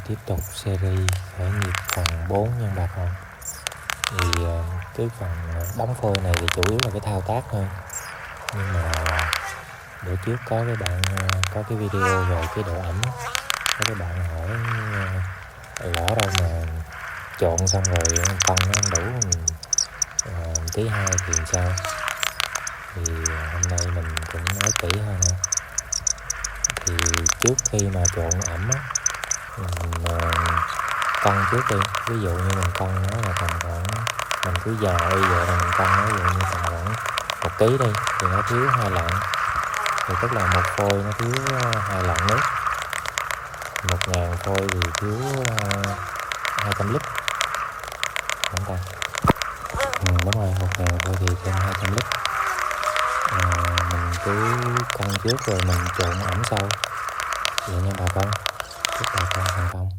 Tiếp tục series khởi nghiệp phần 4 nha bà con. Thì cái phần đóng phôi này thì chủ yếu là cái thao tác thôi. Nhưng mà bữa trước có cái bạn có cái video về cái độ ẩm, có cái bạn hỏi lỡ đâu mà trộn xong rồi phân nó không đủ tí 2 thì sao. Thì hôm nay mình cũng nói kỹ hơn ha. Thì trước khi mà trộn ẩm á, mình cân trước đi. Ví dụ như mình cân nó là tầm khoảng, mình cứ dò y vậy là mình cân nó ví dụ như tầm khoảng 1 kg đi, thì nó thiếu 2 lạng. Thì tức là một phôi nó thiếu 2 lạng nước. 1.000 phôi thì thiếu 200 lít. Đúng ta? Đúng rồi, 1.000 phôi thì thêm 200 lít. Mình cứ cân trước rồi mình trộn ẩm sau vậy nha bà con. Chúc bà con thành công.